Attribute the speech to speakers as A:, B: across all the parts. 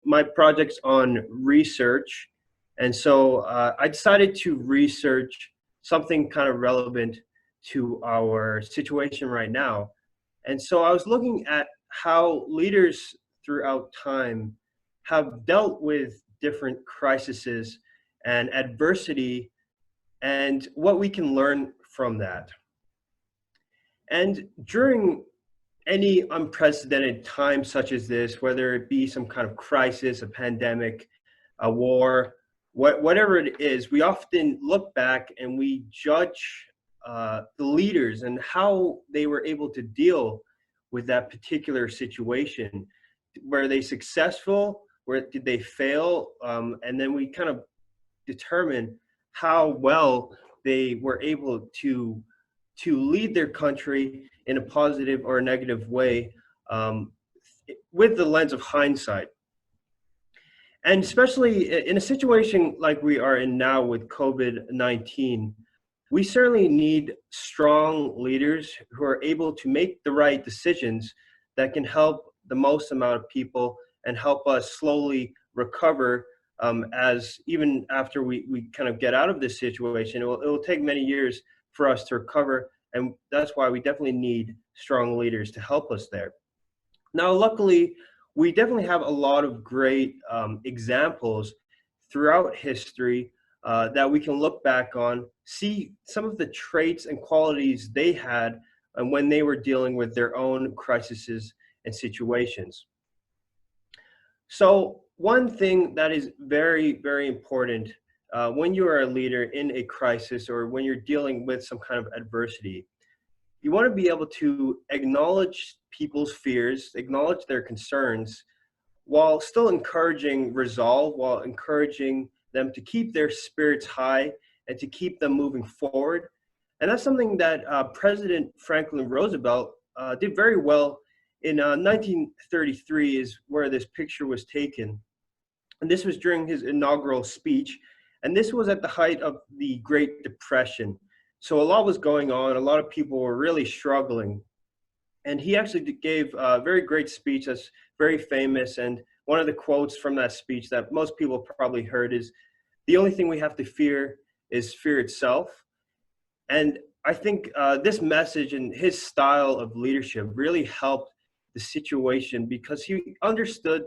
A: my project's on research. And so I decided to research something kind of relevant to our situation right now. And so I was looking at how leaders throughout time have dealt with different crises and adversity and what we can learn from that. And during any unprecedented time such as this, whether it be some kind of crisis, a pandemic, a war, whatever it is, we often look back and we judge the leaders and how they were able to deal with that particular situation. Were they successful? Where did they fail? And then we kind of determine how well they were able to lead their country in a positive or a negative way, with the lens of hindsight. And especially in a situation like we are in now with COVID-19, we certainly need strong leaders who are able to make the right decisions that can help the most amount of people and help us slowly recover, as even after we kind of get out of this situation. It will take many years for us to recover, and that's why we definitely need strong leaders to help us there. Now, luckily, we definitely have a lot of great examples throughout history that we can look back on, see some of the traits and qualities they had when they were dealing with their own crises and situations. So one thing that is very, very important when you are a leader in a crisis or when you're dealing with some kind of adversity, you want to be able to acknowledge people's fears, acknowledge their concerns, while still encouraging resolve, while encouraging them to keep their spirits high and to keep them moving forward. And that's something that President Franklin Roosevelt did very well in 1933 is where this picture was taken. And this was during his inaugural speech. And this was at the height of the Great Depression. So a lot was going on. A lot of people were really struggling. And he actually gave a very great speech that's very famous. And one of the quotes from that speech that most people probably heard is, "The only thing we have to fear is fear itself." And I think this message and his style of leadership really helped the situation because he understood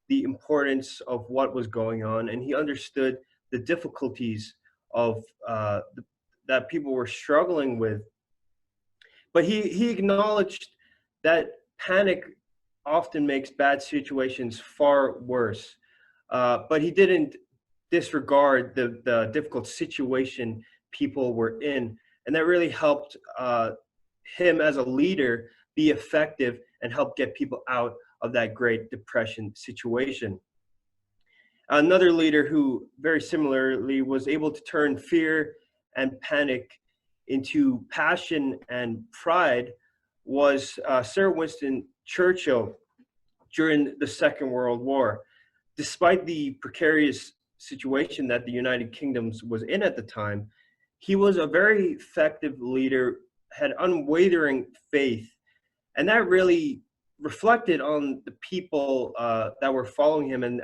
A: the importance of what was going on, and he understood the difficulties of that people were struggling with. But he acknowledged that panic often makes bad situations far worse. But he didn't disregard the difficult situation people were in. And that really helped him as a leader be effective and help get people out of that Great Depression situation. Another leader who very similarly was able to turn fear and panic into passion and pride was Sir Winston Churchill during the Second World War. Despite the precarious situation that the United Kingdom was in at the time, he was a very effective leader, had unwavering faith, and that really reflected on the people that were following him and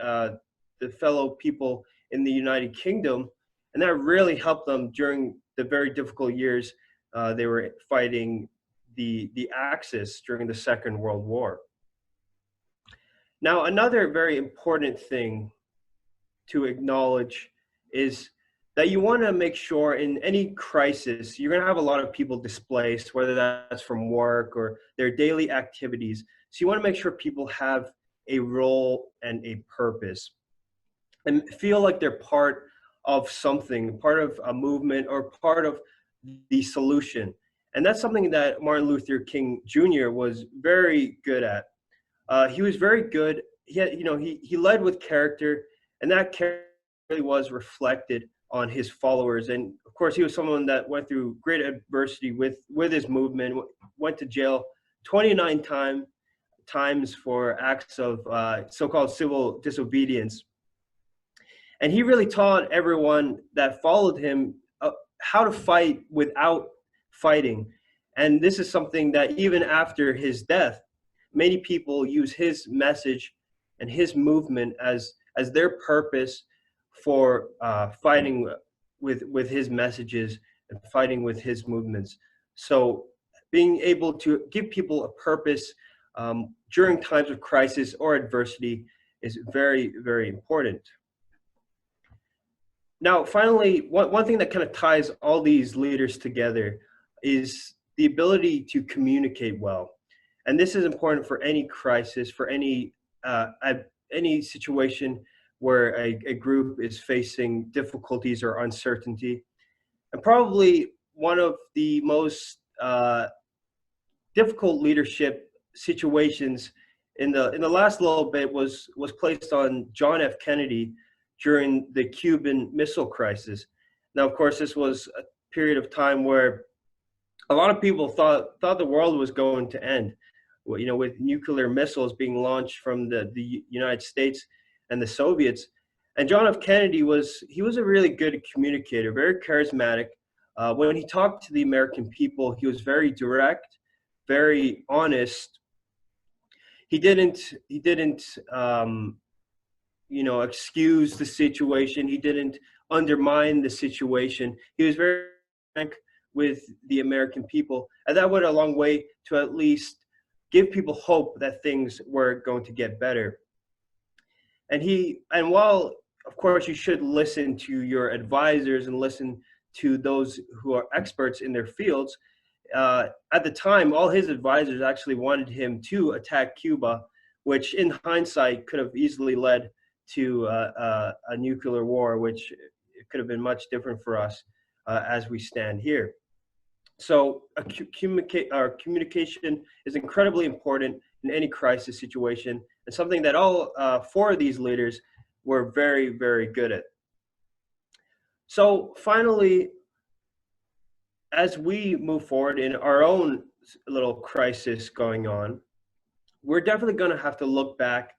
A: the fellow people in the United Kingdom, and that really helped them during the very difficult years they were fighting the Axis during the Second World War. Now, another very important thing to acknowledge is that you want to make sure in any crisis, you're going to have a lot of people displaced, whether that's from work or their daily activities. So you want to make sure people have a role and a purpose and feel like they're part of something, part of a movement or part of the solution. And that's something that Martin Luther King Jr. was very good at. He was very good. He led with character, and that character really was reflected on his followers. And of course, he was someone that went through great adversity with his movement, went to jail 29 times for acts of so-called civil disobedience. And he really taught everyone that followed him how to fight without fighting. And this is something that even after his death, many people use his message and his movement as their purpose for fighting with his messages and fighting with his movements. So being able to give people a purpose during times of crisis or adversity is very, very important. Now, finally, one thing that kind of ties all these leaders together is the ability to communicate well. And this is important for any crisis, for any situation where a group is facing difficulties or uncertainty. And probably one of the most difficult leadership situations in the last little bit was placed on John F. Kennedy during the Cuban Missile Crisis. Now, of course, this was a period of time where a lot of people thought the world was going to end. You know, with nuclear missiles being launched from the United States and the Soviets. And John F. Kennedy was a really good communicator, very charismatic. When he talked to the American people, he was very direct, very honest. He didn't excuse the situation. He didn't undermine the situation. He was very frank with the American people, and that went a long way to at least give people hope that things were going to get better. And while of course you should listen to your advisors and listen to those who are experts in their fields, at the time all his advisors actually wanted him to attack Cuba, which in hindsight could have easily led to a nuclear war, which it could have been much different for us as we stand here. So communication is incredibly important in any crisis situation, and something that all four of these leaders were very, very good at. So finally, as we move forward in our own little crisis going on, we're definitely going to have to look back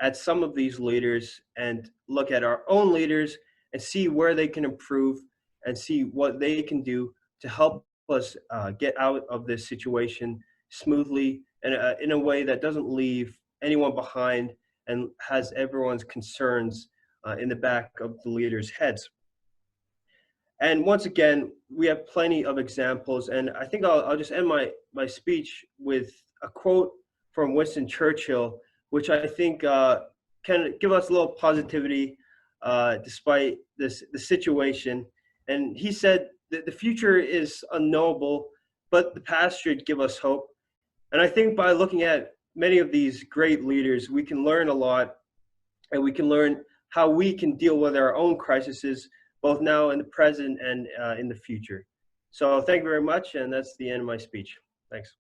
A: at some of these leaders and look at our own leaders and see where they can improve and see what they can do to help us get out of this situation smoothly and in a way that doesn't leave anyone behind and has everyone's concerns in the back of the leaders' heads. And once again, we have plenty of examples, and I think I'll just end my speech with a quote from Winston Churchill, which I think can give us a little positivity despite the situation. And he said that the future is unknowable, but the past should give us hope. And I think by looking at many of these great leaders, we can learn a lot, and we can learn how we can deal with our own crises, both now in the present and in the future. So thank you very much, and that's the end of my speech. Thanks.